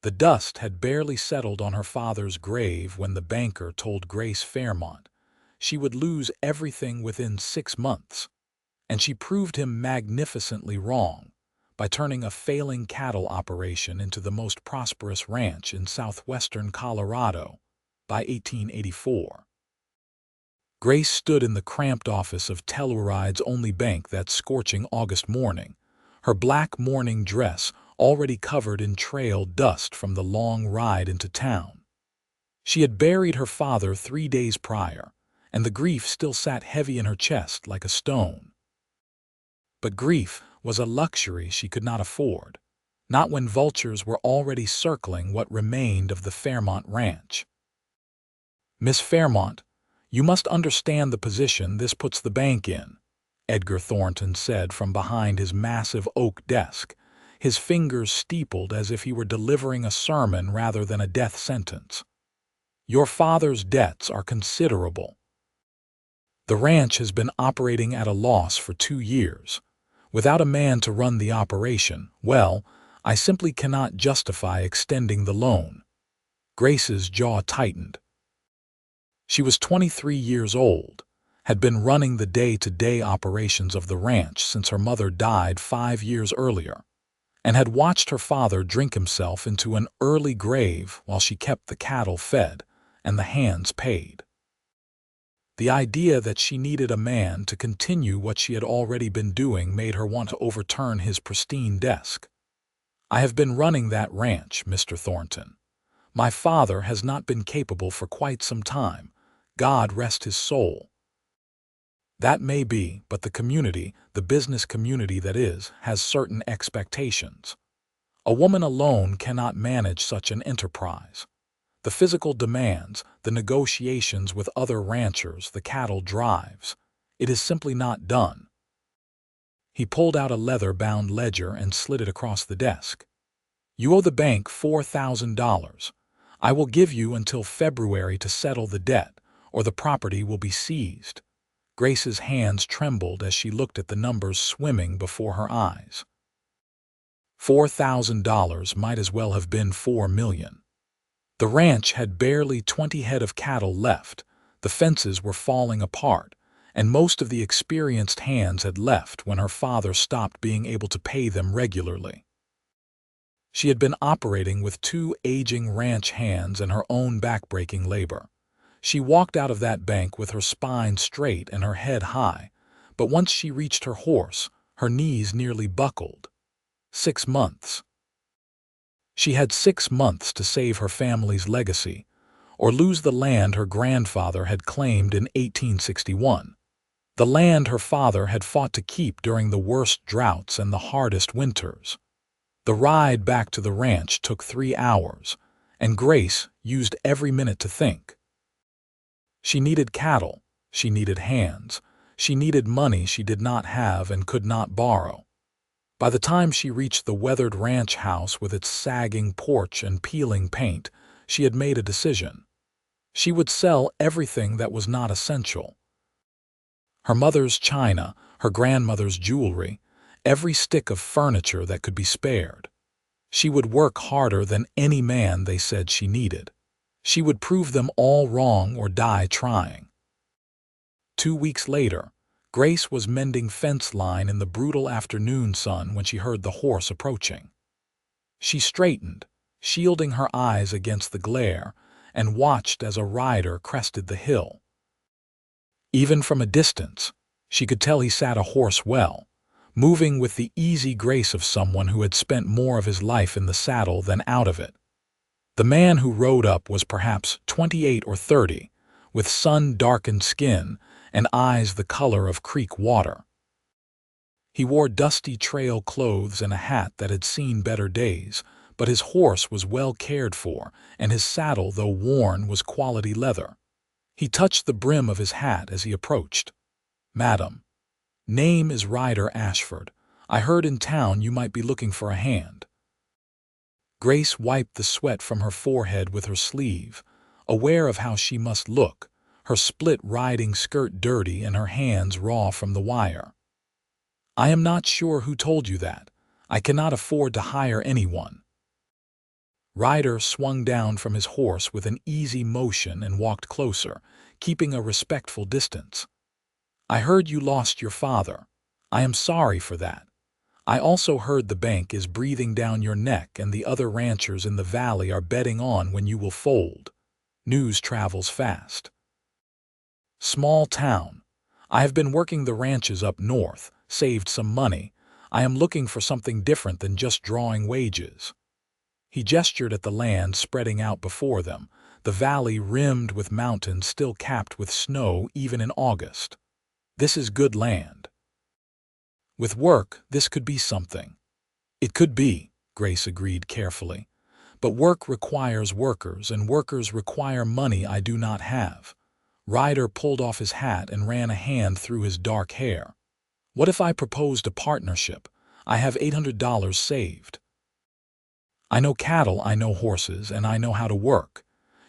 The dust had barely settled on her father's grave when the banker told Grace Fairmont she would lose everything within 6 months, and she proved him magnificently wrong by turning a failing cattle operation into the most prosperous ranch in southwestern Colorado by 1884. Grace stood in the cramped office of Telluride's only bank that scorching August morning, her black mourning dress already covered in trail dust from the long ride into town. She had buried her father 3 days prior, and the grief still sat heavy in her chest like a stone. But grief was a luxury she could not afford, not when vultures were already circling what remained of the Fairmont ranch. "Miss Fairmont, you must understand the position this puts the bank in," Edgar Thornton said from behind his massive oak desk, his fingers steepled as if he were delivering a sermon rather than a death sentence. "Your father's debts are considerable. The ranch has been operating at a loss for 2 years. Without a man to run the operation, well, I simply cannot justify extending the loan." Grace's jaw tightened. She was 23 years old, had been running the day-to-day operations of the ranch since her mother died 5 years earlier, and had watched her father drink himself into an early grave while she kept the cattle fed and the hands paid. The idea that she needed a man to continue what she had already been doing made her want to overturn his pristine desk. "I have been running that ranch, Mr. Thornton. My father has not been capable for quite some time. God rest his soul." "That may be, but the community, the business community that is, has certain expectations. A woman alone cannot manage such an enterprise. The physical demands, the negotiations with other ranchers, the cattle drives. It is simply not done." He pulled out a leather-bound ledger and slid it across the desk. "You owe the bank $4,000. I will give you until February to settle the debt, or the property will be seized." Grace's hands trembled as she looked at the numbers swimming before her eyes. $4,000 might as well have been 4 million. The ranch had barely 20 head of cattle left, the fences were falling apart, and most of the experienced hands had left when her father stopped being able to pay them regularly. She had been operating with 2 aging ranch hands and her own backbreaking labor. She walked out of that bank with her spine straight and her head high, but once she reached her horse, her knees nearly buckled. 6 months. She had 6 months to save her family's legacy, or lose the land her grandfather had claimed in 1861, the land her father had fought to keep during the worst droughts and the hardest winters. The ride back to the ranch took 3 hours, and Grace used every minute to think. She needed cattle, she needed hands, she needed money she did not have and could not borrow. By the time she reached the weathered ranch house with its sagging porch and peeling paint, she had made a decision. She would sell everything that was not essential. Her mother's china, her grandmother's jewelry, every stick of furniture that could be spared. She would work harder than any man they said she needed. She would prove them all wrong or die trying. 2 weeks later, Grace was mending fence line in the brutal afternoon sun when she heard the horse approaching. She straightened, shielding her eyes against the glare, and watched as a rider crested the hill. Even from a distance, she could tell he sat a horse well, moving with the easy grace of someone who had spent more of his life in the saddle than out of it. The man who rode up was perhaps 28 or 30, with sun-darkened skin and eyes the color of creek water. He wore dusty trail clothes and a hat that had seen better days, but his horse was well cared for, and his saddle, though worn, was quality leather. He touched the brim of his hat as he approached. "Madam, name is Ryder Ashford. I heard in town you might be looking for a hand." Grace wiped the sweat from her forehead with her sleeve, aware of how she must look, her split riding skirt dirty and her hands raw from the wire. "I am not sure who told you that. I cannot afford to hire anyone." Ryder swung down from his horse with an easy motion and walked closer, keeping a respectful distance. "I heard you lost your father. I am sorry for that. I also heard the bank is breathing down your neck and the other ranchers in the valley are betting on when you will fold. News travels fast." "Small town. I have been working the ranches up north, saved some money. I am looking for something different than just drawing wages." He gestured at the land spreading out before them, the valley rimmed with mountains still capped with snow even in August. "This is good land. With work, this could be something." "It could be," Grace agreed carefully. "But work requires workers, and workers require money I do not have." Ryder pulled off his hat and ran a hand through his dark hair. "What if I proposed a partnership? I have $800 saved. I know cattle, I know horses, and I know how to work.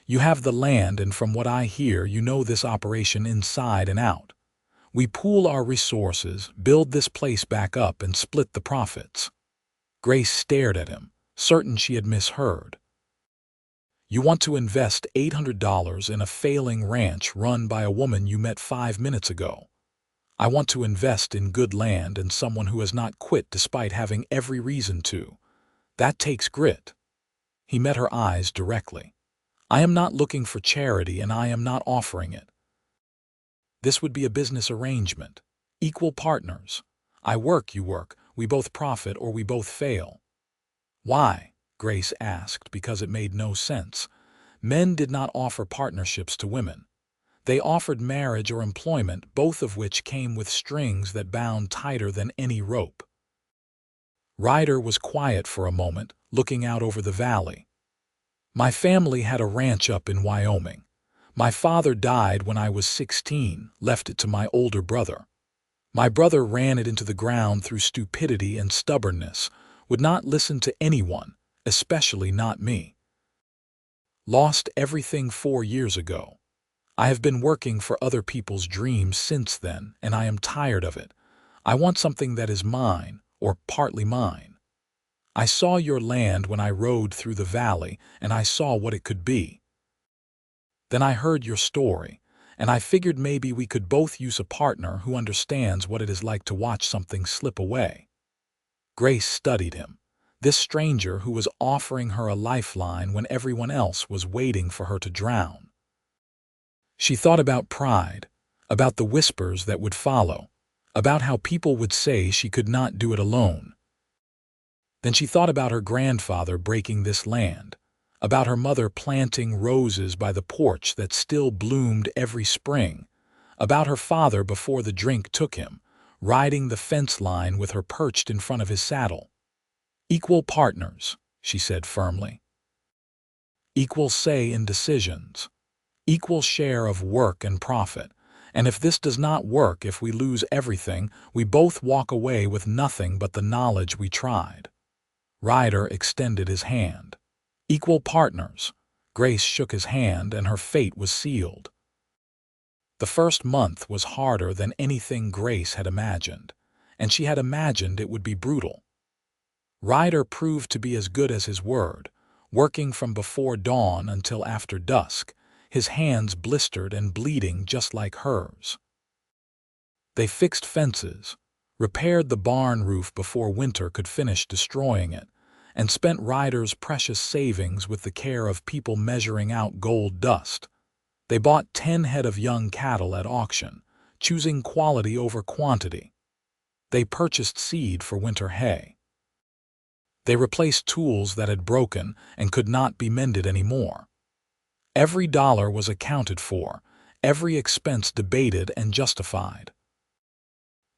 You have the land, and from what I hear, you know this operation inside and out. We pool our resources, build this place back up, and split the profits." Grace stared at him, certain she had misheard. "You want to invest $800 in a failing ranch run by a woman you met 5 minutes ago. I want to invest in good land and someone who has not quit despite having every reason to. That takes grit." He met her eyes directly. "I am not looking for charity, and I am not offering it. This would be a business arrangement. Equal partners. I work, you work. We both profit or we both fail." "Why?" Grace asked, because it made no sense. Men did not offer partnerships to women. They offered marriage or employment, both of which came with strings that bound tighter than any rope. Ryder was quiet for a moment, looking out over the valley. "My family had a ranch up in Wyoming. My father died when I was 16, left it to my older brother. My brother ran it into the ground through stupidity and stubbornness, would not listen to anyone, especially not me. Lost everything 4 years ago. I have been working for other people's dreams since then, and I am tired of it. I want something that is mine, or partly mine. I saw your land when I rode through the valley, and I saw what it could be. Then I heard your story, and I figured maybe we could both use a partner who understands what it is like to watch something slip away." Grace studied him, this stranger who was offering her a lifeline when everyone else was waiting for her to drown. She thought about pride, about the whispers that would follow, about how people would say she could not do it alone. Then she thought about her grandfather breaking this land, about her mother planting roses by the porch that still bloomed every spring, about her father before the drink took him, riding the fence line with her perched in front of his saddle. "Equal partners," she said firmly. "Equal say in decisions. Equal share of work and profit. And if this does not work, if we lose everything, we both walk away with nothing but the knowledge we tried." Ryder extended his hand. "Equal partners." Grace shook his hand, and her fate was sealed. The first month was harder than anything Grace had imagined, and she had imagined it would be brutal. Ryder proved to be as good as his word, working from before dawn until after dusk, his hands blistered and bleeding just like hers. They fixed fences, repaired the barn roof before winter could finish destroying it, and spent Ryder's precious savings with the care of people measuring out gold dust. They bought 10 head of young cattle at auction, choosing quality over quantity. They purchased seed for winter hay. They replaced tools that had broken and could not be mended anymore. Every dollar was accounted for, every expense debated and justified.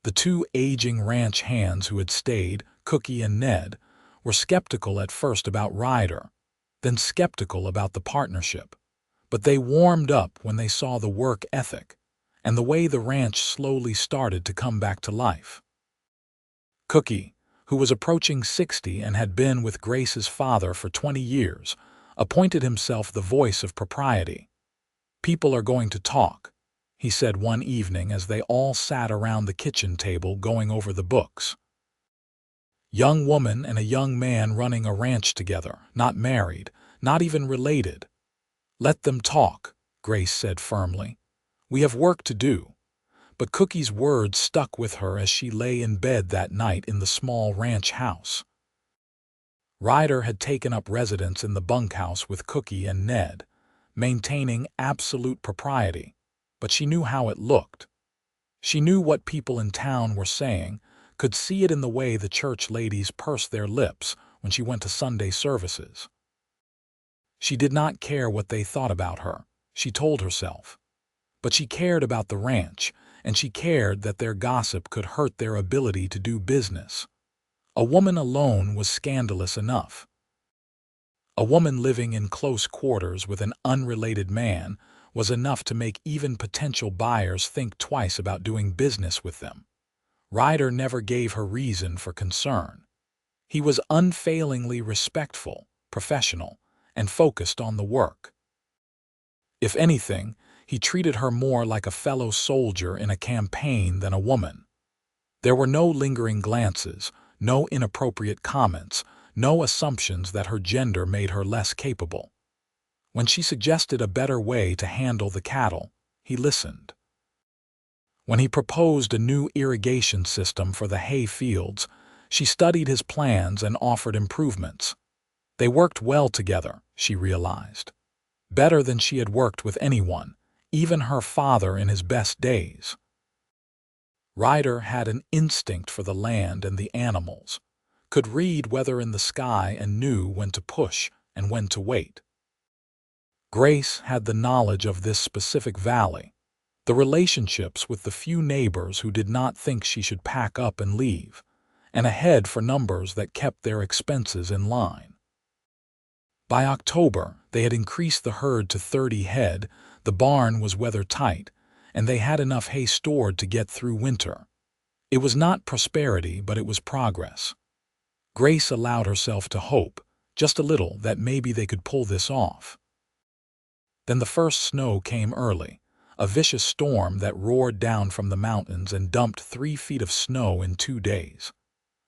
The 2 aging ranch hands who had stayed, Cookie and Ned, were skeptical at first about Ryder, then skeptical about the partnership. But they warmed up when they saw the work ethic and the way the ranch slowly started to come back to life. Cookie, who was approaching 60 and had been with Grace's father for 20 years, appointed himself the voice of propriety. "People are going to talk," he said one evening as they all sat around the kitchen table going over the books. Young woman and a young man running a ranch together, not married, not even related. Let them talk, Grace said firmly. We have work to do. But Cookie's words stuck with her as she lay in bed that night in the small ranch house. Ryder had taken up residence in the bunkhouse with Cookie and Ned, maintaining absolute propriety, but she knew how it looked. She knew what people in town were saying, could see it in the way the church ladies pursed their lips when she went to Sunday services. She did not care what they thought about her, she told herself. But she cared about the ranch, and she cared that their gossip could hurt their ability to do business. A woman alone was scandalous enough. A woman living in close quarters with an unrelated man was enough to make even potential buyers think twice about doing business with them. Ryder never gave her reason for concern. He was unfailingly respectful, professional, and focused on the work. If anything, he treated her more like a fellow soldier in a campaign than a woman. There were no lingering glances, no inappropriate comments, no assumptions that her gender made her less capable. When she suggested a better way to handle the cattle, he listened. When he proposed a new irrigation system for the hay fields, she studied his plans and offered improvements. They worked well together, she realized. Better than she had worked with anyone, even her father in his best days. Ryder had an instinct for the land and the animals, could read weather in the sky and knew when to push and when to wait. Grace had the knowledge of this specific valley, the relationships with the few neighbors who did not think she should pack up and leave, and a head for numbers that kept their expenses in line. By October, they had increased the herd to 30 head, the barn was weather-tight, and they had enough hay stored to get through winter. It was not prosperity, but it was progress. Grace allowed herself to hope, just a little, that maybe they could pull this off. Then the first snow came early, a vicious storm that roared down from the mountains and dumped 3 feet of snow in 2 days.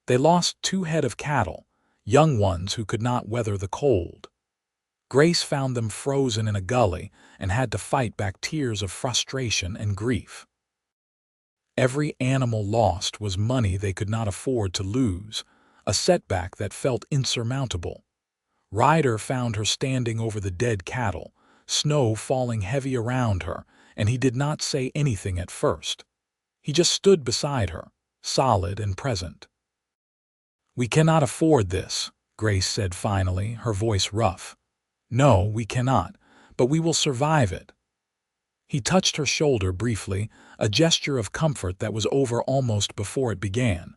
They lost 2 head of cattle, young ones who could not weather the cold. Grace found them frozen in a gully and had to fight back tears of frustration and grief. Every animal lost was money they could not afford to lose, a setback that felt insurmountable. Ryder found her standing over the dead cattle, snow falling heavy around her, and he did not say anything at first. He just stood beside her, solid and present. "We cannot afford this," Grace said finally, her voice rough. "No, we cannot, but we will survive it." He touched her shoulder briefly, a gesture of comfort that was over almost before it began.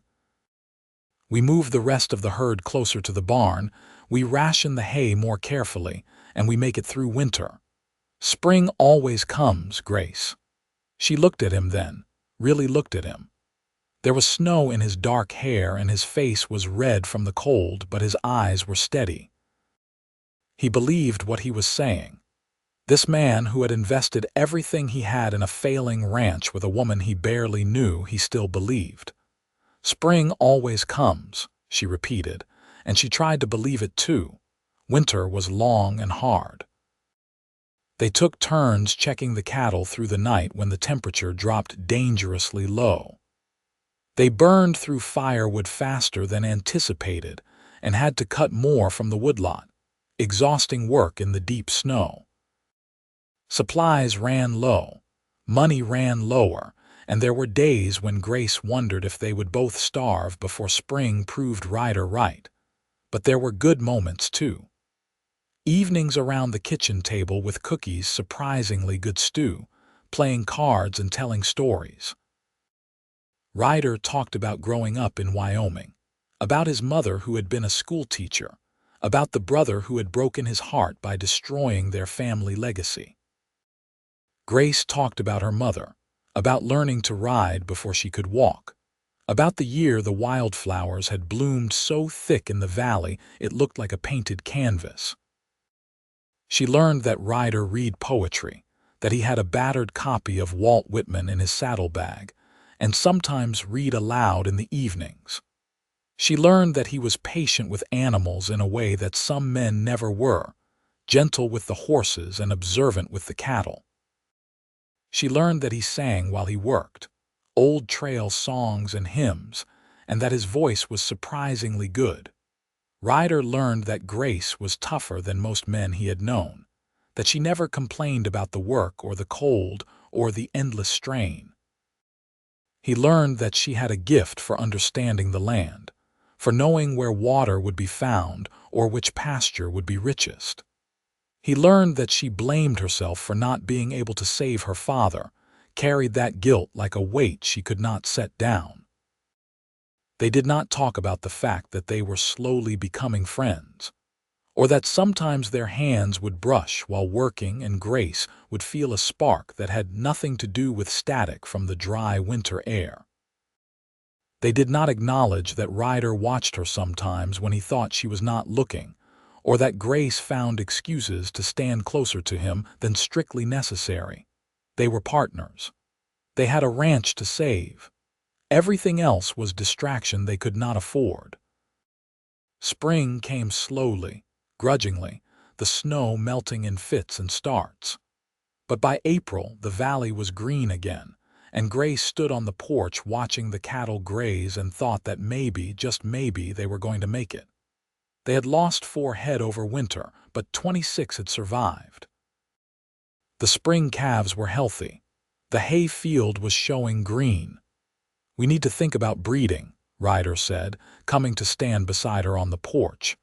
"We move the rest of the herd closer to the barn, we ration the hay more carefully, and we make it through winter. Spring always comes, Grace." She looked at him then, really looked at him. There was snow in his dark hair and his face was red from the cold, but his eyes were steady. He believed what he was saying. This man who had invested everything he had in a failing ranch with a woman he barely knew, he still believed. "Spring always comes," she repeated, and she tried to believe it too. Winter was long and hard. They took turns checking the cattle through the night when the temperature dropped dangerously low. They burned through firewood faster than anticipated and had to cut more from the woodlot, exhausting work in the deep snow. Supplies ran low, money ran lower, and there were days when Grace wondered if they would both starve before spring proved Ryder right. But there were good moments too. Evenings around the kitchen table with Cookie's surprisingly good stew, playing cards and telling stories. Ryder talked about growing up in Wyoming, about his mother who had been a school teacher, about the brother who had broken his heart by destroying their family legacy. Grace talked about her mother, about learning to ride before she could walk, about the year the wildflowers had bloomed so thick in the valley it looked like a painted canvas. She learned that Ryder read poetry, that he had a battered copy of Walt Whitman in his saddlebag, and sometimes read aloud in the evenings. She learned that he was patient with animals in a way that some men never were, gentle with the horses and observant with the cattle. She learned that he sang while he worked, old trail songs and hymns, and that his voice was surprisingly good. Ryder learned that Grace was tougher than most men he had known, that she never complained about the work or the cold or the endless strain. He learned that she had a gift for understanding the land, for knowing where water would be found or which pasture would be richest. He learned that she blamed herself for not being able to save her father, carried that guilt like a weight she could not set down. They did not talk about the fact that they were slowly becoming friends, or that sometimes their hands would brush while working and Grace would feel a spark that had nothing to do with static from the dry winter air. They did not acknowledge that Ryder watched her sometimes when he thought she was not looking, or that Grace found excuses to stand closer to him than strictly necessary. They were partners. They had a ranch to save. Everything else was distraction they could not afford. Spring came slowly, grudgingly, the snow melting in fits and starts. But by April, the valley was green again, and Grace stood on the porch watching the cattle graze and thought that maybe, just maybe, they were going to make it. They had lost 4 head over winter, but 26 had survived. The spring calves were healthy. The hay field was showing green. "We need to think about breeding," Ryder said, coming to stand beside her on the porch.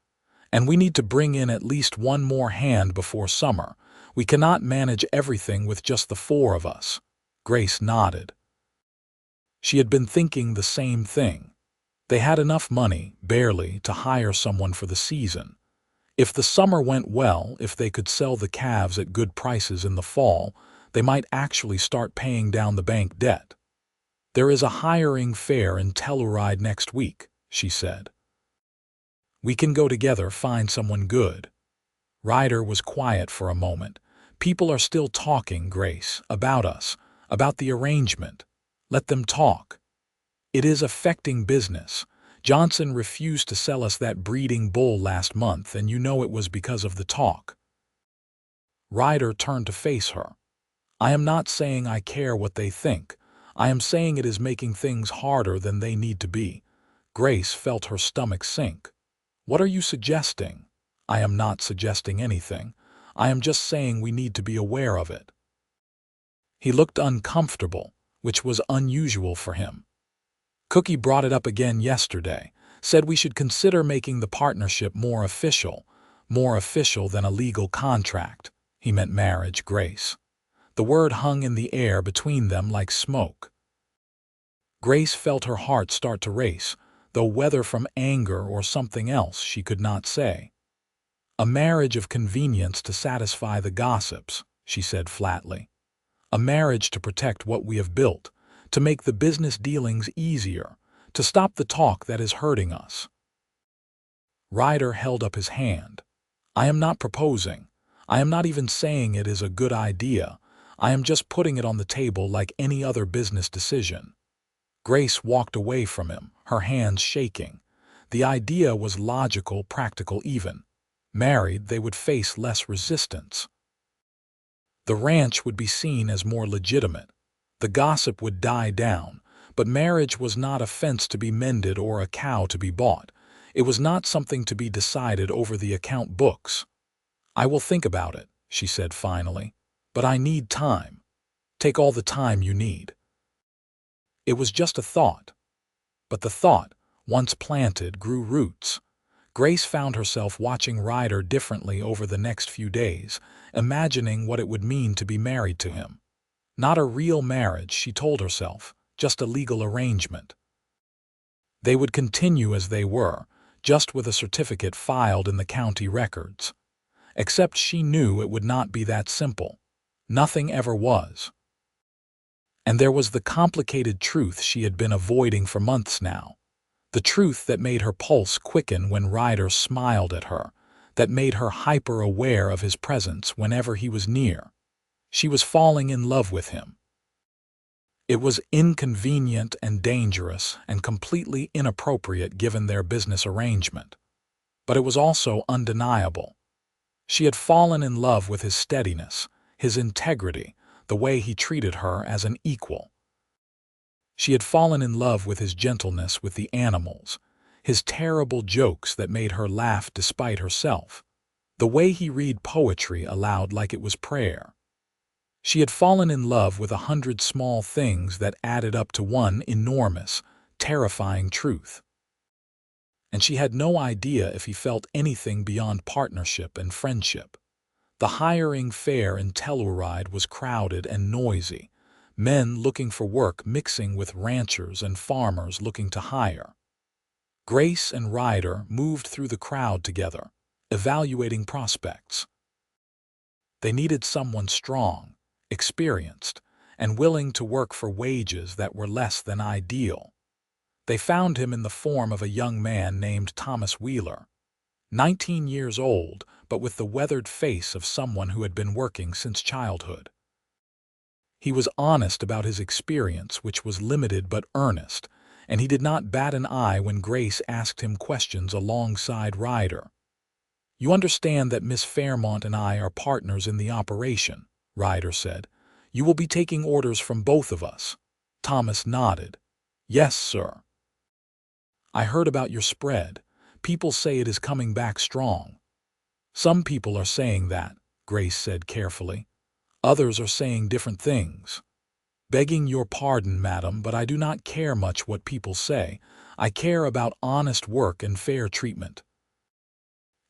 "And we need to bring in at least one more hand before summer. We cannot manage everything with just the 4 of us." Grace nodded. She had been thinking the same thing. They had enough money, barely, to hire someone for the season. If the summer went well, if they could sell the calves at good prices in the fall, they might actually start paying down the bank debt. "There is a hiring fair in Telluride next week," she said. "We can go together, find someone good." Ryder was quiet for a moment. "People are still talking, Grace, about us, about the arrangement. Let them talk. It is affecting business. Johnson refused to sell us that breeding bull last month, and you know it was because of the talk." Ryder turned to face her. "I am not saying I care what they think. I am saying it is making things harder than they need to be." Grace felt her stomach sink. "What are you suggesting?" "I am not suggesting anything. I am just saying we need to be aware of it." He looked uncomfortable, which was unusual for him. "Cookie brought it up again yesterday, said we should consider making the partnership more official than a legal contract." He meant marriage, Grace. The word hung in the air between them like smoke. Grace felt her heart start to race, though whether from anger or something else she could not say. "A marriage of convenience to satisfy the gossips," she said flatly. "A marriage to protect what we have built, to make the business dealings easier, to stop the talk that is hurting us." Ryder held up his hand. "I am not proposing. I am not even saying it is a good idea. I am just putting it on the table like any other business decision." Grace walked away from him, her hands shaking. The idea was logical, practical even. Married, they would face less resistance. The ranch would be seen as more legitimate. The gossip would die down, but marriage was not a fence to be mended or a cow to be bought. It was not something to be decided over the account books. "I will think about it," she said finally, "but I need time. Take all the time you need." It was just a thought. But the thought, once planted, grew roots. Grace found herself watching Ryder differently over the next few days, imagining what it would mean to be married to him. Not a real marriage, she told herself, just a legal arrangement. They would continue as they were, just with a certificate filed in the county records. Except she knew it would not be that simple. Nothing ever was. And there was the complicated truth she had been avoiding for months now. The truth that made her pulse quicken when Ryder smiled at her, that made her hyper-aware of his presence whenever he was near. She was falling in love with him. It was inconvenient and dangerous and completely inappropriate given their business arrangement. But it was also undeniable. She had fallen in love with his steadiness, his integrity, the way he treated her as an equal. She had fallen in love with his gentleness with the animals, his terrible jokes that made her laugh despite herself, the way he read poetry aloud like it was prayer. She had fallen in love with 100 small things that added up to one enormous, terrifying truth. And she had no idea if he felt anything beyond partnership and friendship. The hiring fair in Telluride was crowded and noisy, men looking for work mixing with ranchers and farmers looking to hire. Grace and Ryder moved through the crowd together, evaluating prospects. They needed someone strong, experienced, and willing to work for wages that were less than ideal. They found him in the form of a young man named Thomas Wheeler, 19 years old, but with the weathered face of someone who had been working since childhood. He was honest about his experience, which was limited but earnest, and he did not bat an eye when Grace asked him questions alongside Ryder. "You understand that Miss Fairmont and I are partners in the operation," Ryder said. "You will be taking orders from both of us." Thomas nodded. "Yes, sir." "I heard about your spread. People say it is coming back strong." "Some people are saying that," Grace said carefully. "Others are saying different things. Begging your pardon, madam, but I do not care much what people say. I care about honest work and fair treatment.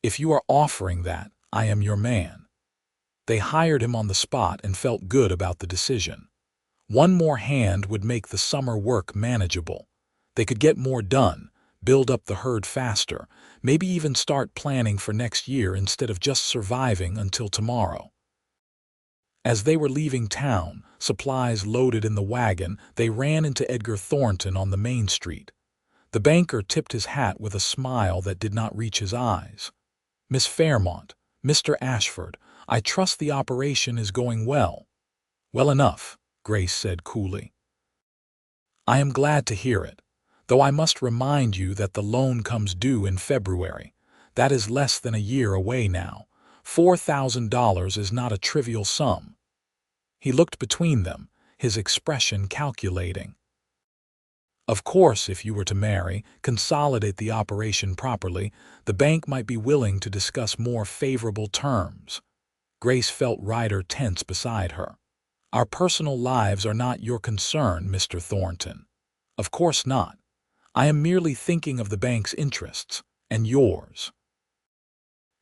If you are offering that, I am your man." They hired him on the spot and felt good about the decision. One more hand would make the summer work manageable. They could get more done, build up the herd faster, maybe even start planning for next year instead of just surviving until tomorrow. As they were leaving town, supplies loaded in the wagon, they ran into Edgar Thornton on the main street. The banker tipped his hat with a smile that did not reach his eyes. "Miss Fairmont, Mr. Ashford, I trust the operation is going well." "Well enough," Grace said coolly. "I am glad to hear it, though I must remind you that the loan comes due in February. That is less than a year away now. $4,000 is not a trivial sum." He looked between them, his expression calculating. "Of course, if you were to marry, consolidate the operation properly, the bank might be willing to discuss more favorable terms." Grace felt Ryder tense beside her. "Our personal lives are not your concern, Mr. Thornton." "Of course not. I am merely thinking of the bank's interests, and yours."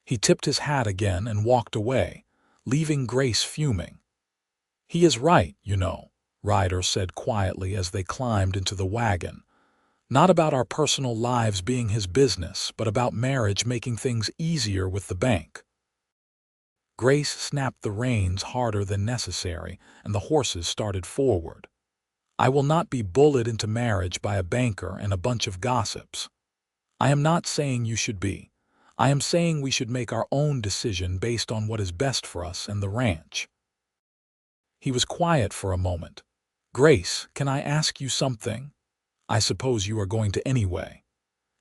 He tipped his hat again and walked away, leaving Grace fuming. "He is right, you know," Ryder said quietly as they climbed into the wagon. "Not about our personal lives being his business, but about marriage making things easier with the bank." Grace snapped the reins harder than necessary, and the horses started forward. "I will not be bullied into marriage by a banker and a bunch of gossips. I am not saying you should be. I am saying we should make our own decision based on what is best for us and the ranch." He was quiet for a moment. "Grace, can I ask you something? I suppose you are going to anyway.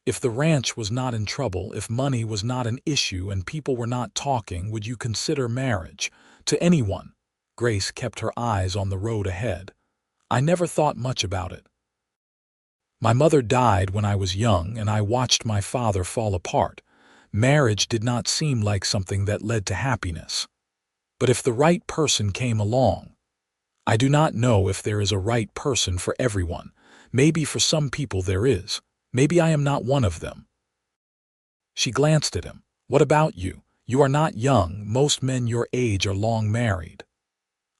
If the ranch was not in trouble, if money was not an issue and people were not talking, would you consider marriage? To anyone?" Grace kept her eyes on the road ahead. "I never thought much about it. My mother died when I was young and I watched my father fall apart. Marriage did not seem like something that led to happiness. But if the right person came along, I do not know if there is a right person for everyone. Maybe for some people there is. Maybe I am not one of them." She glanced at him. "What about you? You are not young. Most men your age are long married."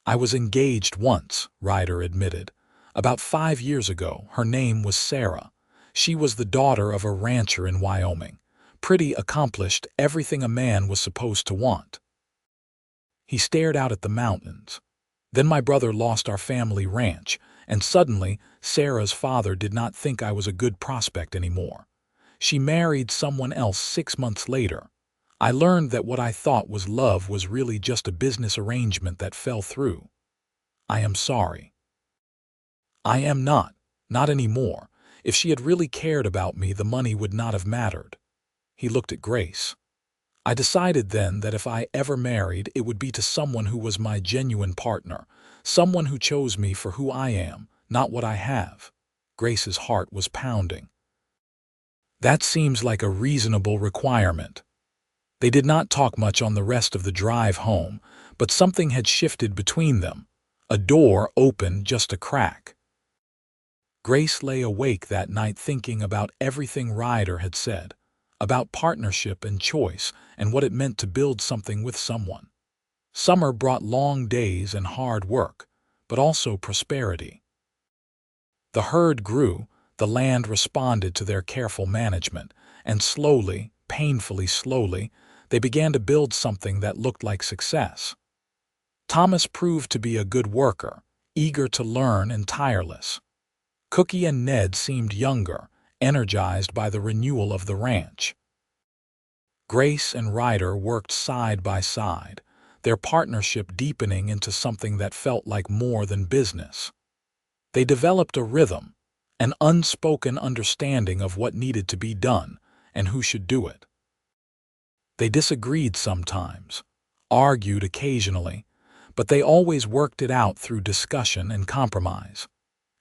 "I was engaged once," Ryder admitted. "About 5 years ago. Her name was Sarah. She was the daughter of a rancher in Wyoming. Pretty accomplished, everything a man was supposed to want." He stared out at the mountains. "Then my brother lost our family ranch, and suddenly Sarah's father did not think I was a good prospect anymore. She married someone else 6 months later. I learned that what I thought was love was really just a business arrangement that fell through. I am sorry." I am not. Not anymore. If she had really cared about me, the money would not have mattered. He looked at Grace. I decided then that if I ever married, it would be to someone who was my genuine partner, someone who chose me for who I am, not what I have. Grace's heart was pounding. That seems like a reasonable requirement. They did not talk much on the rest of the drive home, but something had shifted between them. A door opened just a crack. Grace lay awake that night thinking about everything Ryder had said, about partnership and choice and what it meant to build something with someone. Summer brought long days and hard work, but also prosperity. The herd grew, the land responded to their careful management, and slowly, painfully slowly, they began to build something that looked like success. Thomas proved to be a good worker, eager to learn and tireless. Cookie and Ned seemed younger, energized by the renewal of the ranch. Grace and Ryder worked side by side, their partnership deepening into something that felt like more than business. They developed a rhythm, an unspoken understanding of what needed to be done and who should do it. They disagreed sometimes, argued occasionally, but they always worked it out through discussion and compromise.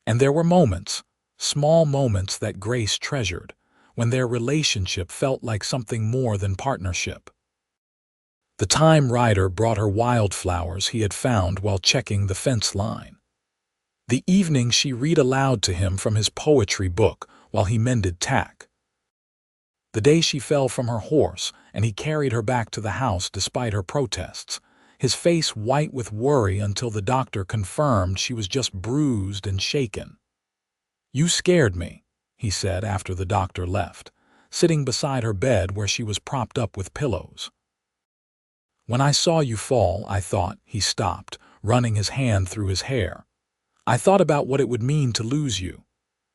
And there were moments, small moments that Grace treasured, when their relationship felt like something more than partnership. The time Ryder brought her wildflowers he had found while checking the fence line. The evening she read aloud to him from his poetry book while he mended tack. The day she fell from her horse and he carried her back to the house despite her protests, his face white with worry until the doctor confirmed she was just bruised and shaken. "You scared me," he said after the doctor left, sitting beside her bed where she was propped up with pillows. "When I saw you fall, I thought," he stopped, running his hand through his hair. "I thought about what it would mean to lose you.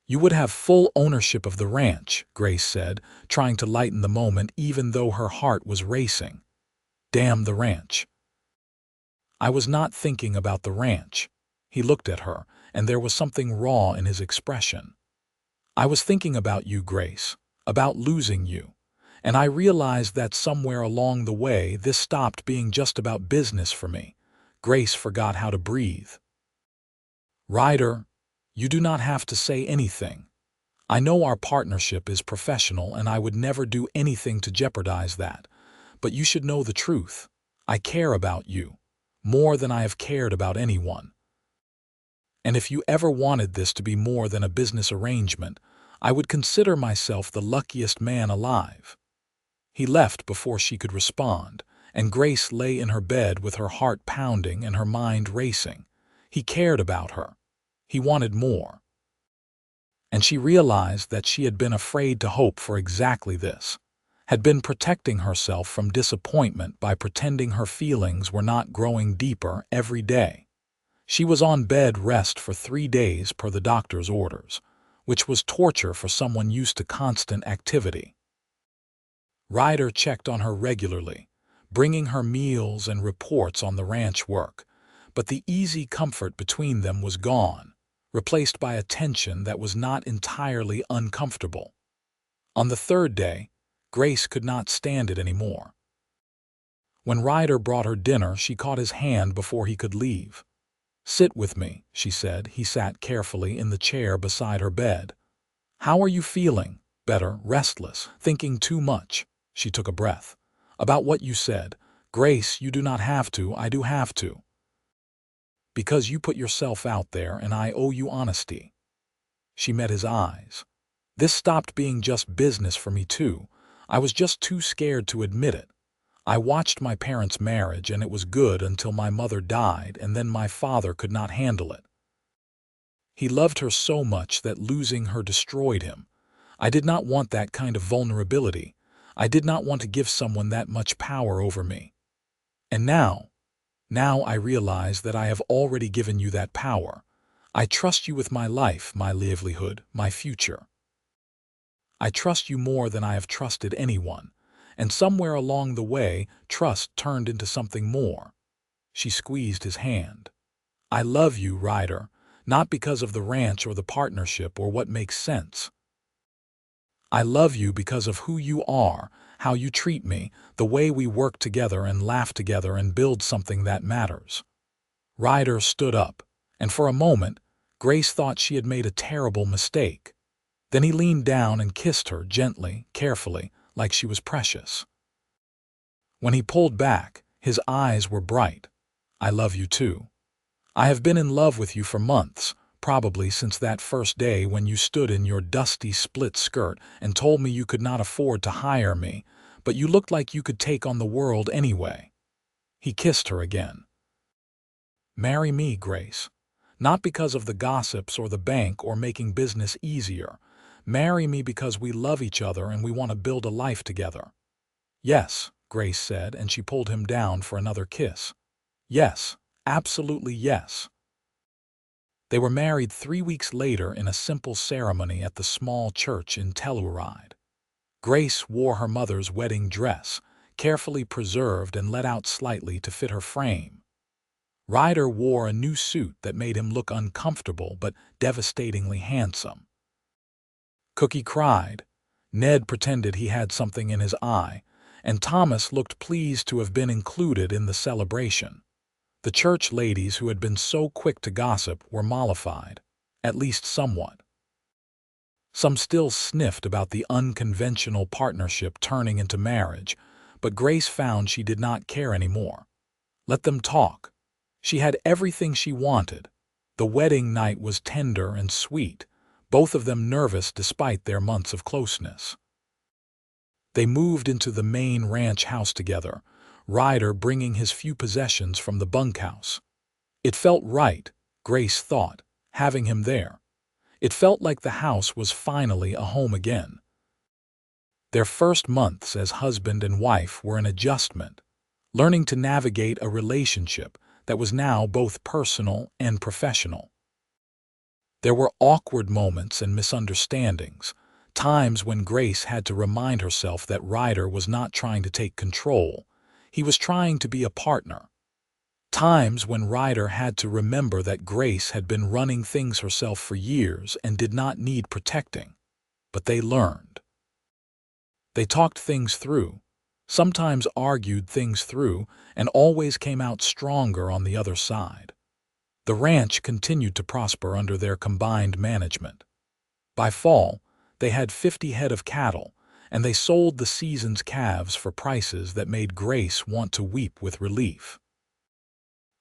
You would have full ownership of the ranch," Grace said, trying to lighten the moment even though her heart was racing. Damn the ranch. "I was not thinking about the ranch." He looked at her, and there was something raw in his expression. "I was thinking about you, Grace, about losing you. And I realized that somewhere along the way this stopped being just about business for me." Grace forgot how to breathe. "Ryder, you do not have to say anything. I know our partnership is professional and I would never do anything to jeopardize that. But you should know the truth. I care about you, more than I have cared about anyone. And if you ever wanted this to be more than a business arrangement, I would consider myself the luckiest man alive." He left before she could respond, and Grace lay in her bed with her heart pounding and her mind racing. He cared about her. He wanted more. And she realized that she had been afraid to hope for exactly this, had been protecting herself from disappointment by pretending her feelings were not growing deeper every day. She was on bed rest for 3 days per the doctor's orders, which was torture for someone used to constant activity. Ryder checked on her regularly, bringing her meals and reports on the ranch work, but the easy comfort between them was gone, replaced by a tension that was not entirely uncomfortable. On the 3rd day, Grace could not stand it anymore. When Ryder brought her dinner, she caught his hand before he could leave. "Sit with me," she said. He sat carefully in the chair beside her bed. "How are you feeling?" "Better, restless, thinking too much." She took a breath. "About what you said. Grace, you do not have to, I do have to. Because you put yourself out there and I owe you honesty." She met his eyes. "This stopped being just business for me too. I was just too scared to admit it. I watched my parents' marriage and it was good until my mother died and then my father could not handle it. He loved her so much that losing her destroyed him. I did not want that kind of vulnerability. I did not want to give someone that much power over me. And now I realize that I have already given you that power. I trust you with my life, my livelihood, my future. I trust you more than I have trusted anyone. And somewhere along the way, trust turned into something more." She squeezed his hand. "I love you, Ryder, not because of the ranch or the partnership or what makes sense. I love you because of who you are, how you treat me, the way we work together and laugh together and build something that matters." Ryder stood up, and for a moment, Grace thought she had made a terrible mistake. Then he leaned down and kissed her gently, carefully, like she was precious. When he pulled back, his eyes were bright. "I love you too. I have been in love with you for months, probably since that first day when you stood in your dusty split skirt and told me you could not afford to hire me, but you looked like you could take on the world anyway." He kissed her again. "Marry me, Grace. Not because of the gossips or the bank or making business easier. Marry me because we love each other and we want to build a life together." "Yes," Grace said, and she pulled him down for another kiss. "Yes, absolutely yes." They were married 3 weeks later in a simple ceremony at the small church in Telluride. Grace wore her mother's wedding dress, carefully preserved and let out slightly to fit her frame. Ryder wore a new suit that made him look uncomfortable but devastatingly handsome. Cookie cried. Ned pretended he had something in his eye, and Thomas looked pleased to have been included in the celebration. The church ladies who had been so quick to gossip were mollified, at least somewhat. Some still sniffed about the unconventional partnership turning into marriage, but Grace found she did not care anymore. Let them talk. She had everything she wanted. The wedding night was tender and sweet, both of them nervous despite their months of closeness. They moved into the main ranch house together, Ryder bringing his few possessions from the bunkhouse. It felt right, Grace thought, having him there. It felt like the house was finally a home again. Their first months as husband and wife were an adjustment, learning to navigate a relationship that was now both personal and professional. There were awkward moments and misunderstandings, times when Grace had to remind herself that Ryder was not trying to take control. He was trying to be a partner. Times when Ryder had to remember that Grace had been running things herself for years and did not need protecting. But they learned. They talked things through, sometimes argued things through, and always came out stronger on the other side. The ranch continued to prosper under their combined management. By fall, they had 50 head of cattle, and they sold the season's calves for prices that made Grace want to weep with relief.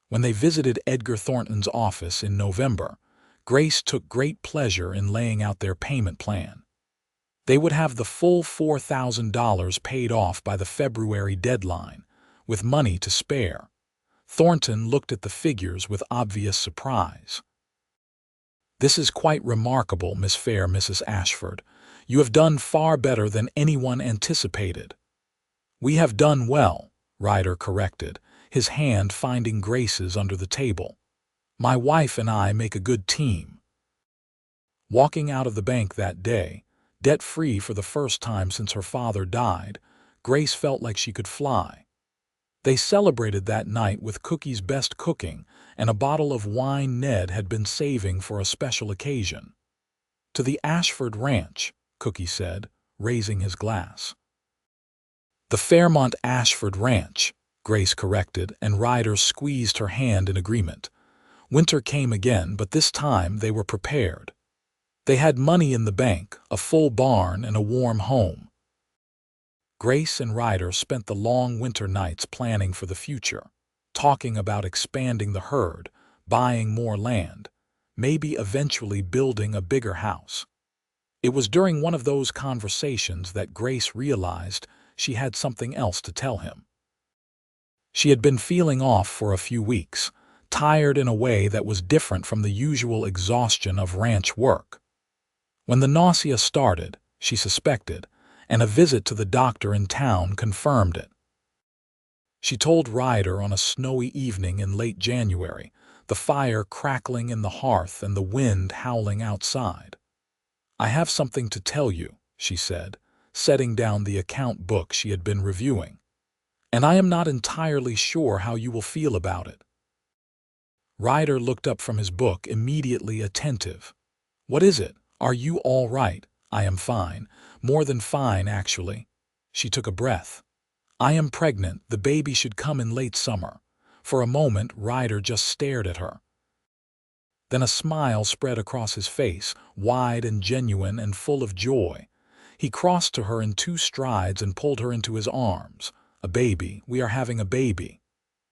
When they visited Edgar Thornton's office in November, Grace took great pleasure in laying out their payment plan. They would have the full $4,000 paid off by the February deadline, with money to spare. Thornton looked at the figures with obvious surprise. "This is quite remarkable, Mrs. Ashford. You have done far better than anyone anticipated." "We have done well," Ryder corrected, his hand finding Grace's under the table. "My wife and I make a good team." Walking out of the bank that day, debt-free for the first time since her father died, Grace felt like she could fly. They celebrated that night with Cookie's best cooking and a bottle of wine Ned had been saving for a special occasion. "To the Ashford Ranch," Cookie said, raising his glass. "The Fairmont Ashford Ranch," Grace corrected, and Ryder squeezed her hand in agreement. Winter came again, but this time they were prepared. They had money in the bank, a full barn, and a warm home. Grace and Ryder spent the long winter nights planning for the future, talking about expanding the herd, buying more land, maybe eventually building a bigger house. It was during one of those conversations that Grace realized she had something else to tell him. She had been feeling off for a few weeks, tired in a way that was different from the usual exhaustion of ranch work. When the nausea started, she suspected, and a visit to the doctor in town confirmed it. She told Ryder on a snowy evening in late January, the fire crackling in the hearth and the wind howling outside. "I have something to tell you," she said, setting down the account book she had been reviewing. "And I am not entirely sure how you will feel about it." Ryder looked up from his book, immediately attentive. "What is it? Are you all right?" "I am fine. More than fine, actually." She took a breath. "I am pregnant. The baby should come in late summer." For a moment, Ryder just stared at her. Then a smile spread across his face, wide and genuine and full of joy. He crossed to her in 2 strides and pulled her into his arms. "A baby. We are having a baby."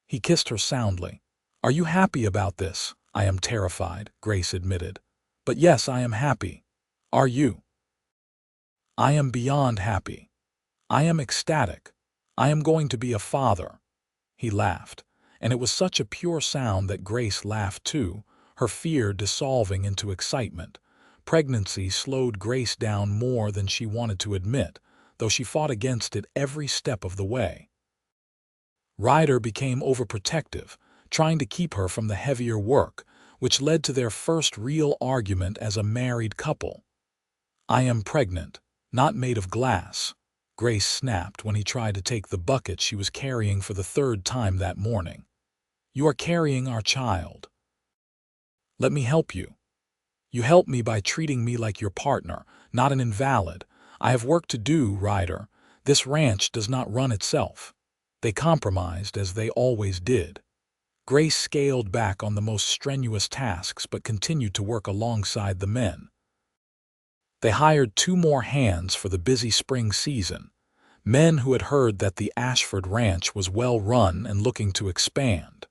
He kissed her soundly. "Are you happy about this?" "I am terrified," Grace admitted. "But yes, I am happy." "Are you?" "I am beyond happy. I am ecstatic. I am going to be a father." He laughed, and it was such a pure sound that Grace laughed too, her fear dissolving into excitement. Pregnancy slowed Grace down more than she wanted to admit, though she fought against it every step of the way. Ryder became overprotective, trying to keep her from the heavier work, which led to their first real argument as a married couple. "I am pregnant, not made of glass," Grace snapped when he tried to take the bucket she was carrying for the 3rd time that morning. "You are carrying our child. Let me help you." "You help me by treating me like your partner, not an invalid. I have work to do, Ryder. This ranch does not run itself." They compromised, as they always did. Grace scaled back on the most strenuous tasks but continued to work alongside the men. They hired 2 more hands for the busy spring season, men who had heard that the Ashford ranch was well run and looking to expand.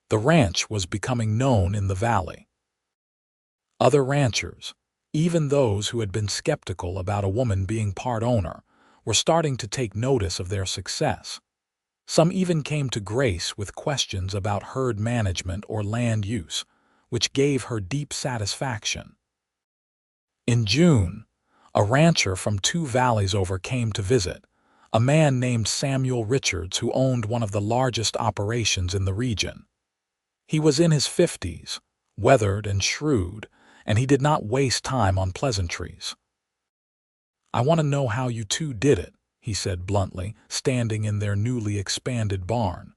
The ranch was becoming known in the valley. Other ranchers, even those who had been skeptical about a woman being part owner, were starting to take notice of their success. Some even came to Grace with questions about herd management or land use, which gave her deep satisfaction. In June, a rancher from 2 valleys over came to visit, a man named Samuel Richards who owned one of the largest operations in the region. He was in his 50s, weathered and shrewd, and he did not waste time on pleasantries. "I want to know how you 2 did it," he said bluntly, standing in their newly expanded barn.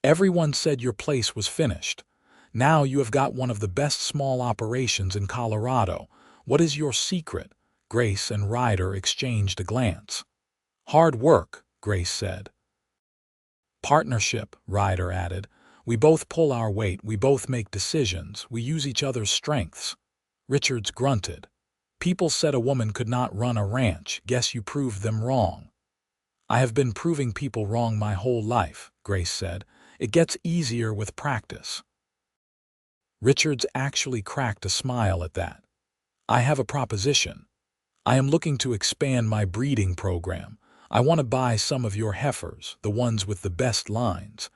"Everyone said your place was finished. Now you have got one of the best small operations in Colorado. What is your secret?" Grace and Ryder exchanged a glance. "Hard work," Grace said. "Partnership," Ryder added. "We both pull our weight, we both make decisions, we use each other's strengths." Richards grunted. "People said a woman could not run a ranch. Guess you proved them wrong." "I have been proving people wrong my whole life," Grace said. "It gets easier with practice." Richards actually cracked a smile at that. "I have a proposition. I am looking to expand my breeding program. I want to buy some of your heifers, the ones with the best lines,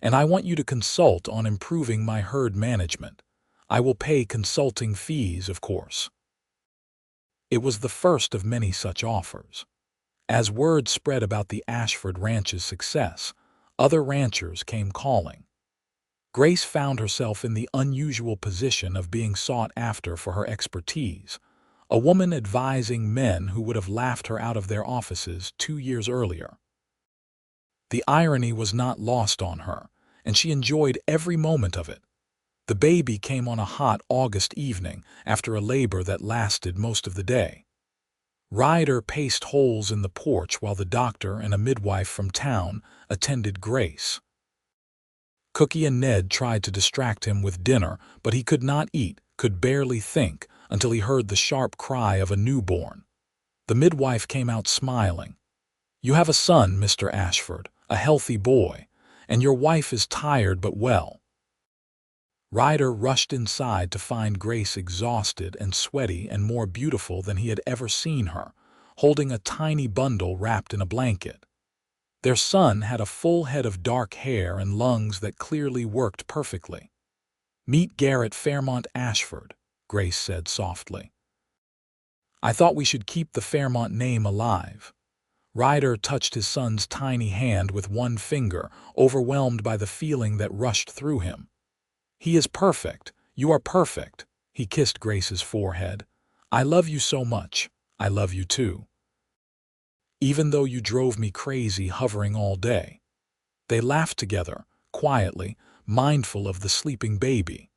and I want you to consult on improving my herd management. I will pay consulting fees, of course." It was the first of many such offers. As word spread about the Ashford ranch's success, other ranchers came calling. Grace found herself in the unusual position of being sought after for her expertise, a woman advising men who would have laughed her out of their offices 2 years earlier. The irony was not lost on her, and she enjoyed every moment of it. The baby came on a hot August evening after a labor that lasted most of the day. Ryder paced holes in the porch while the doctor and a midwife from town attended Grace. Cookie and Ned tried to distract him with dinner, but he could not eat, could barely think, until he heard the sharp cry of a newborn. The midwife came out smiling. "You have a son, Mr. Ashford, a healthy boy, and your wife is tired but well." Ryder rushed inside to find Grace exhausted and sweaty and more beautiful than he had ever seen her, holding a tiny bundle wrapped in a blanket. Their son had a full head of dark hair and lungs that clearly worked perfectly. "Meet Garrett Fairmont Ashford," Grace said softly. "I thought we should keep the Fairmont name alive." Ryder touched his son's tiny hand with one finger, overwhelmed by the feeling that rushed through him. "He is perfect. You are perfect." He kissed Grace's forehead. "I love you so much. I love you too. Even though you drove me crazy hovering all day." They laughed together, quietly, mindful of the sleeping baby.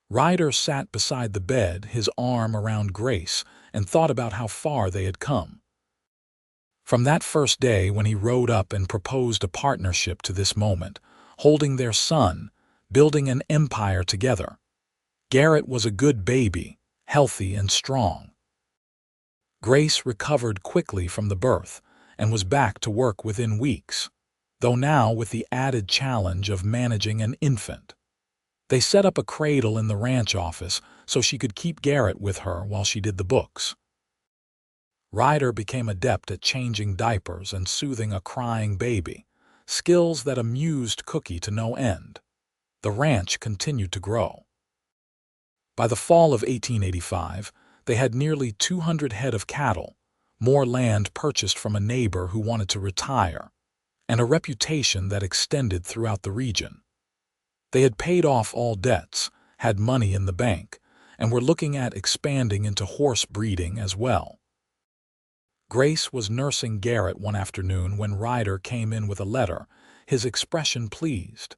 Ryder sat beside the bed, his arm around Grace, and thought about how far they had come. From that first day when he rode up and proposed a partnership to this moment, holding their son, building an empire together. Garrett was a good baby, healthy and strong. Grace recovered quickly from the birth and was back to work within weeks, though now with the added challenge of managing an infant. They set up a cradle in the ranch office so she could keep Garrett with her while she did the books. Ryder became adept at changing diapers and soothing a crying baby, skills that amused Cookie to no end. The ranch continued to grow. By the fall of 1885, they had nearly 200 head of cattle, more land purchased from a neighbor who wanted to retire, and a reputation that extended throughout the region. They had paid off all debts, had money in the bank, and were looking at expanding into horse breeding as well. Grace was nursing Garrett one afternoon when Ryder came in with a letter, his expression pleased.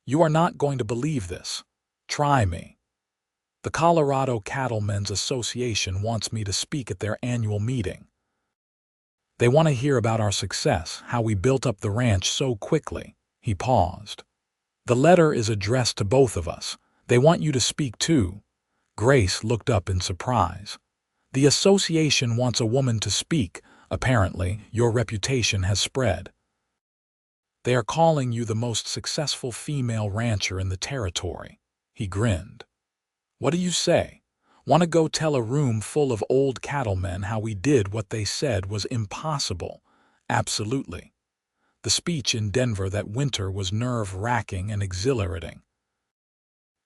"You are not going to believe this. Try me. The Colorado Cattlemen's Association wants me to speak at their annual meeting. They want to hear about our success, how we built up the ranch so quickly." He paused. "The letter is addressed to both of us. They want you to speak too." Grace looked up in surprise. "The association wants a woman to speak. Apparently, your reputation has spread. They are calling you the most successful female rancher in the territory." He grinned. "What do you say? Want to go tell a room full of old cattlemen how we did what they said was impossible?" "Absolutely." The speech in Denver that winter was nerve-wracking and exhilarating.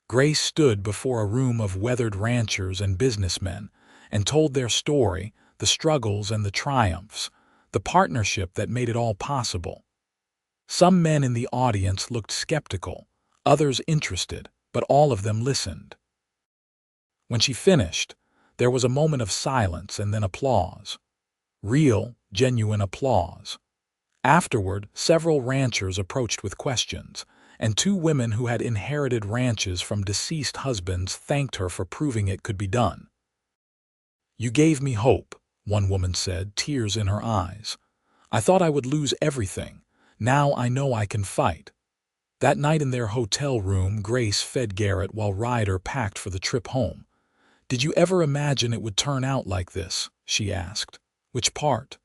Grace stood before a room of weathered ranchers and businessmen and told their story, the struggles and the triumphs, the partnership that made it all possible. Some men in the audience looked skeptical, others interested, but all of them listened. When she finished, there was a moment of silence and then applause. Real, genuine applause. Afterward, several ranchers approached with questions, and two women who had inherited ranches from deceased husbands thanked her for proving it could be done. "You gave me hope," one woman said, tears in her eyes. "I thought I would lose everything. Now I know I can fight." That night in their hotel room, Grace fed Garrett while Ryder packed for the trip home. "Did you ever imagine it would turn out like this?" she asked. "Which part?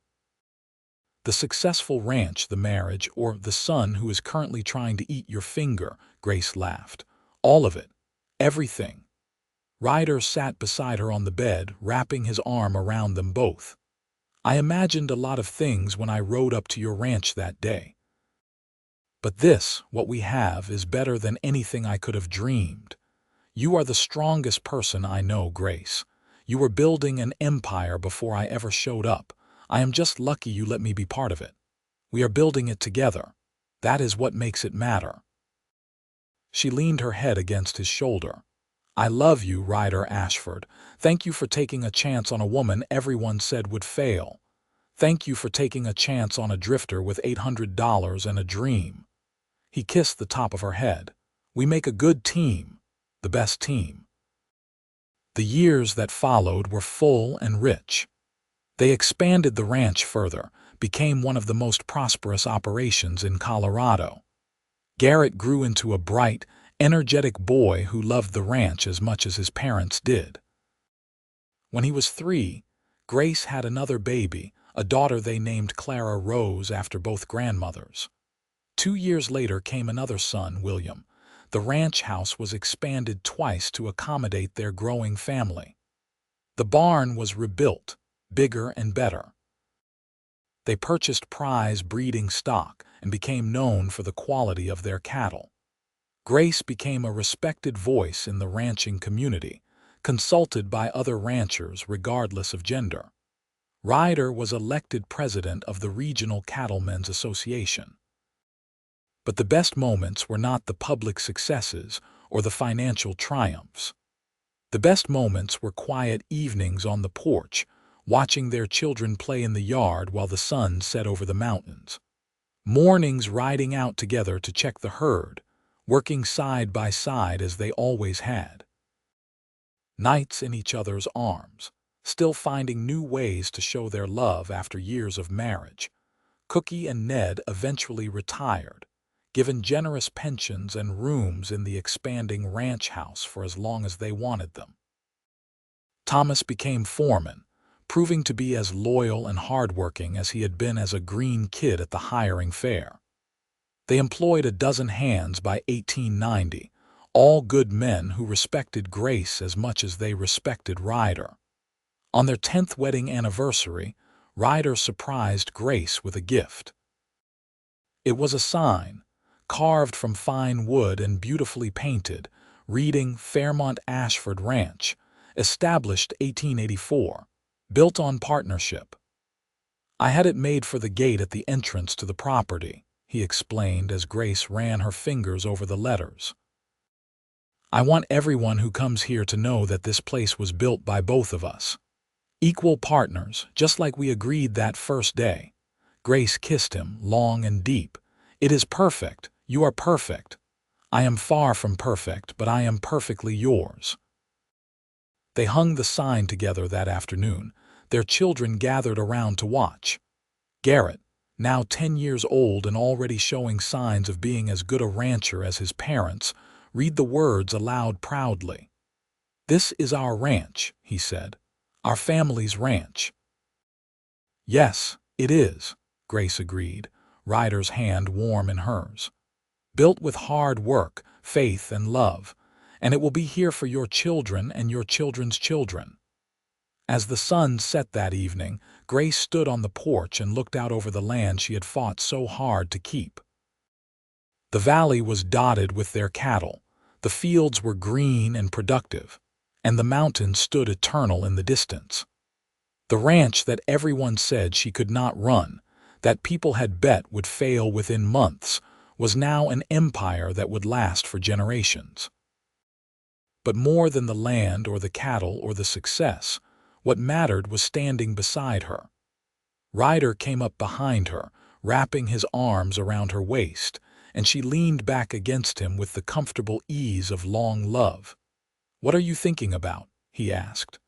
The successful ranch, the marriage, or the son who is currently trying to eat your finger?" Grace laughed. "All of it. Everything." Ryder sat beside her on the bed, wrapping his arm around them both. "I imagined a lot of things when I rode up to your ranch that day. But this, what we have, is better than anything I could have dreamed. You are the strongest person I know, Grace. You were building an empire before I ever showed up. I am just lucky you let me be part of it. We are building it together. That is what makes it matter." She leaned her head against his shoulder. "I love you, Ryder Ashford. Thank you for taking a chance on a woman everyone said would fail. Thank you for taking a chance on a drifter with $800 and a dream." He kissed the top of her head. "We make a good team, the best team." The years that followed were full and rich. They expanded the ranch further, became one of the most prosperous operations in Colorado. Garrett grew into a bright, energetic boy who loved the ranch as much as his parents did. When he was 3, Grace had another baby, a daughter they named Clara Rose after both grandmothers. 2 years later came another son, William. The ranch house was expanded twice to accommodate their growing family. The barn was rebuilt, bigger and better. They purchased prize breeding stock and became known for the quality of their cattle. Grace became a respected voice in the ranching community, consulted by other ranchers regardless of gender. Ryder was elected president of the Regional Cattlemen's Association. But the best moments were not the public successes or the financial triumphs. The best moments were quiet evenings on the porch, watching their children play in the yard while the sun set over the mountains. Mornings riding out together to check the herd, working side by side as they always had. Nights in each other's arms, still finding new ways to show their love after years of marriage. Cookie and Ned eventually retired, given generous pensions and rooms in the expanding ranch house for as long as they wanted them. Thomas became foreman, proving to be as loyal and hardworking as he had been as a green kid at the hiring fair. They employed a dozen hands by 1890, all good men who respected Grace as much as they respected Ryder. On their 10th wedding anniversary, Ryder surprised Grace with a gift. It was a sign, carved from fine wood and beautifully painted, reading Fairmont Ashford Ranch, established 1884, built on partnership. "I had it made for the gate at the entrance to the property," he explained as Grace ran her fingers over the letters. "I want everyone who comes here to know that this place was built by both of us. Equal partners, just like we agreed that first day." Grace kissed him long and deep. "It is perfect. You are perfect. I am far from perfect, but I am perfectly yours." They hung the sign together that afternoon. Their children gathered around to watch. Garrett, now 10 years old and already showing signs of being as good a rancher as his parents, read the words aloud proudly. "This is our ranch," he said. "Our family's ranch." "Yes, it is," Grace agreed, Ryder's hand warm in hers. "Built with hard work, faith, and love, and it will be here for your children and your children's children." As the sun set that evening, Grace stood on the porch and looked out over the land she had fought so hard to keep. The valley was dotted with their cattle, the fields were green and productive, and the mountains stood eternal in the distance. The ranch that everyone said she could not run, that people had bet would fail within months, was now an empire that would last for generations. But more than the land or the cattle or the success, what mattered was standing beside her. Ryder came up behind her, wrapping his arms around her waist, and she leaned back against him with the comfortable ease of long love. "What are you thinking about?" he asked.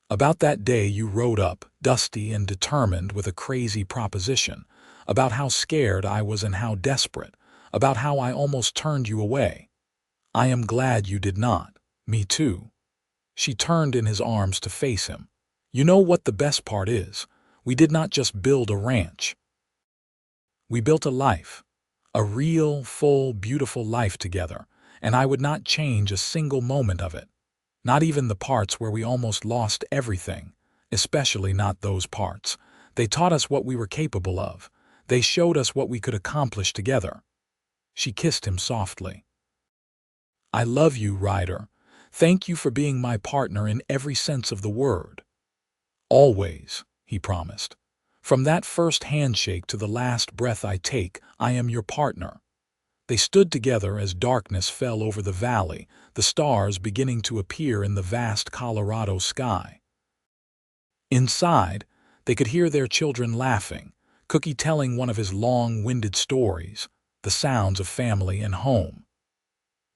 "About that day you rode up, dusty and determined, with a crazy proposition, about how scared I was and how desperate, about how I almost turned you away. I am glad you did not. Me too." She turned in his arms to face him. "You know what the best part is? We did not just build a ranch. We built a life. A real, full, beautiful life together, and I would not change a single moment of it. Not even the parts where we almost lost everything, especially not those parts. They taught us what we were capable of. They showed us what we could accomplish together." She kissed him softly. "I love you, Ryder. Thank you for being my partner in every sense of the word." "Always," he promised. "From that first handshake to the last breath I take, I am your partner." They stood together as darkness fell over the valley, the stars beginning to appear in the vast Colorado sky. Inside, they could hear their children laughing, Cookie telling one of his long-winded stories, the sounds of family and home.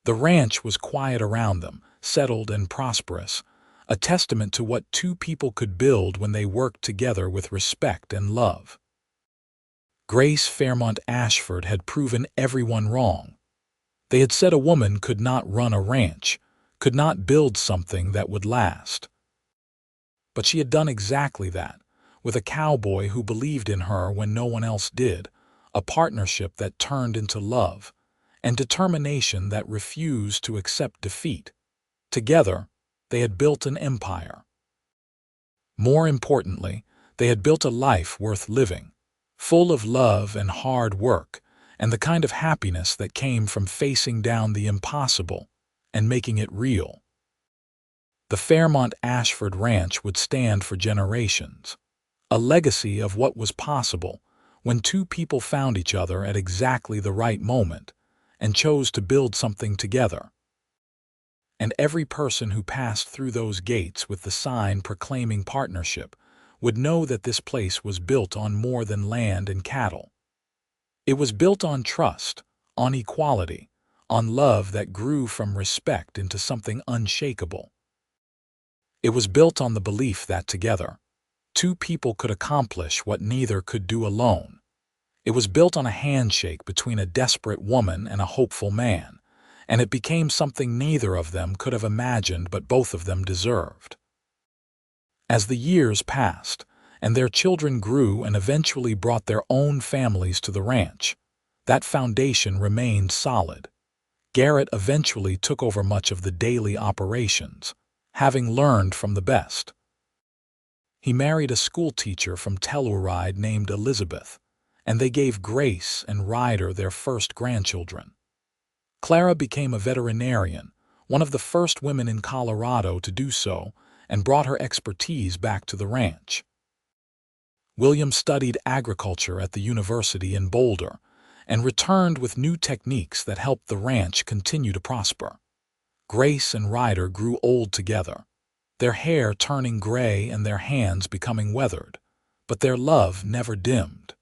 The ranch was quiet around them, settled and prosperous, a testament to what two people could build when they worked together with respect and love. Grace Fairmont Ashford had proven everyone wrong. They had said a woman could not run a ranch, could not build something that would last. But she had done exactly that, with a cowboy who believed in her when no one else did, a partnership that turned into love, and determination that refused to accept defeat. Together, they had built an empire. More importantly, they had built a life worth living, full of love and hard work, and the kind of happiness that came from facing down the impossible and making it real. The Fairmont Ashford Ranch would stand for generations, a legacy of what was possible when two people found each other at exactly the right moment and chose to build something together. And every person who passed through those gates with the sign proclaiming partnership would know that this place was built on more than land and cattle. It was built on trust, on equality, on love that grew from respect into something unshakable. It was built on the belief that together, two people could accomplish what neither could do alone. It was built on a handshake between a desperate woman and a hopeful man, and it became something neither of them could have imagined but both of them deserved. As the years passed, and their children grew and eventually brought their own families to the ranch, that foundation remained solid. Garrett eventually took over much of the daily operations, having learned from the best. He married a schoolteacher from Telluride named Elizabeth, and they gave Grace and Ryder their first grandchildren. Clara became a veterinarian, one of the first women in Colorado to do so, and brought her expertise back to the ranch. William studied agriculture at the university in Boulder and returned with new techniques that helped the ranch continue to prosper. Grace and Ryder grew old together, their hair turning gray and their hands becoming weathered, but their love never dimmed.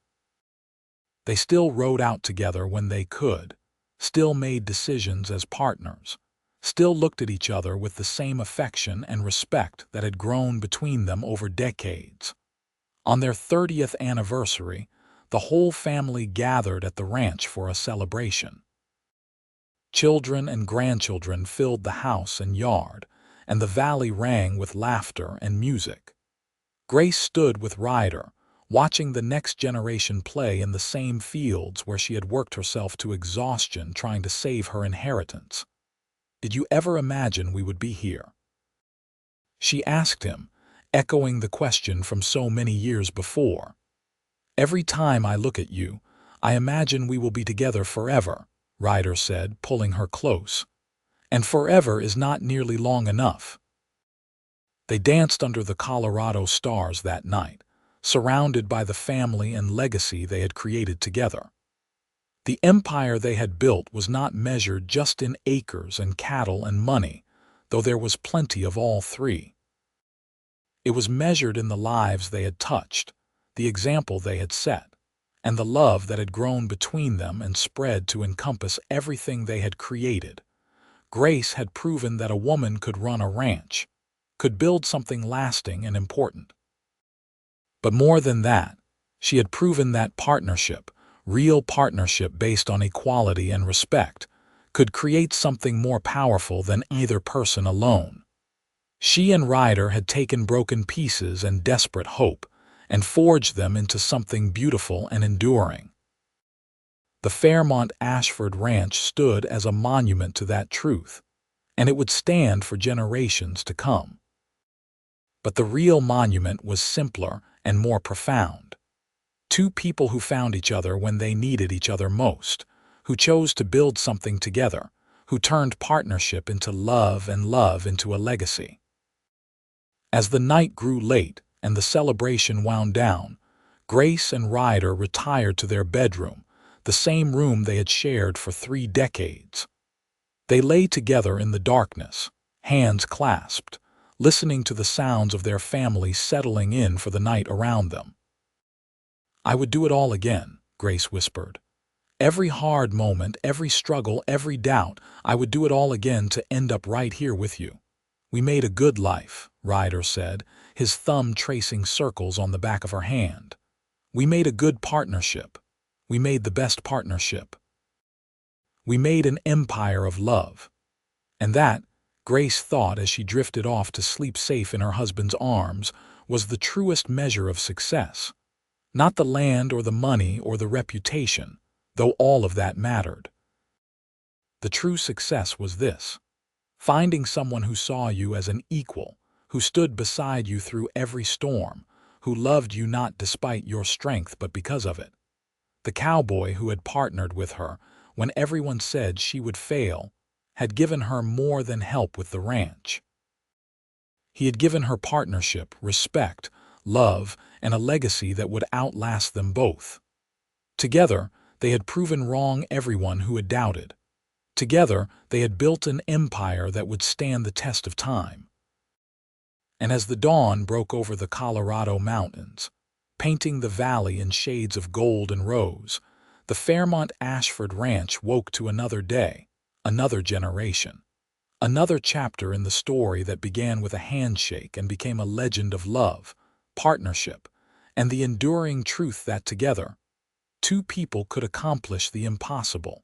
They still rode out together when they could, still made decisions as partners, still looked at each other with the same affection and respect that had grown between them over decades. On their 30th anniversary, the whole family gathered at the ranch for a celebration. Children and grandchildren filled the house and yard, and the valley rang with laughter and music. Grace stood with Ryder, watching the next generation play in the same fields where she had worked herself to exhaustion trying to save her inheritance. "Did you ever imagine we would be here?" she asked him, echoing the question from so many years before. "Every time I look at you, I imagine we will be together forever," Ryder said, pulling her close. "And forever is not nearly long enough." They danced under the Colorado stars that night, surrounded by the family and legacy they had created together. The empire they had built was not measured just in acres and cattle and money, though there was plenty of all three. It was measured in the lives they had touched, the example they had set, and the love that had grown between them and spread to encompass everything they had created. Grace had proven that a woman could run a ranch, could build something lasting and important. But more than that, she had proven that partnership, real partnership based on equality and respect, could create something more powerful than either person alone. She and Ryder had taken broken pieces and desperate hope and forged them into something beautiful and enduring. The Fairmont Ashford Ranch stood as a monument to that truth, and it would stand for generations to come. But the real monument was simpler and more profound. Two people who found each other when they needed each other most, who chose to build something together, who turned partnership into love and love into a legacy. As the night grew late and the celebration wound down, Grace and Ryder retired to their bedroom, the same room they had shared for 3 decades. They lay together in the darkness, hands clasped, listening to the sounds of their family settling in for the night around them. "I would do it all again," Grace whispered. "Every hard moment, every struggle, every doubt, I would do it all again to end up right here with you." "We made a good life," Ryder said, his thumb tracing circles on the back of her hand. "We made a good partnership. We made the best partnership. We made an empire of love." And that, Grace thought as she drifted off to sleep safe in her husband's arms, was the truest measure of success. Not the land or the money or the reputation, though all of that mattered. The true success was this: finding someone who saw you as an equal, who stood beside you through every storm, who loved you not despite your strength but because of it. The cowboy who had partnered with her when everyone said she would fail had given her more than help with the ranch. He had given her partnership, respect, love, and a legacy that would outlast them both. Together, they had proven wrong everyone who had doubted. Together, they had built an empire that would stand the test of time. And as the dawn broke over the Colorado mountains, painting the valley in shades of gold and rose, the Fairmont Ashford Ranch woke to another day, another generation. Another chapter in the story that began with a handshake and became a legend of love, partnership, and the enduring truth that together, two people could accomplish the impossible.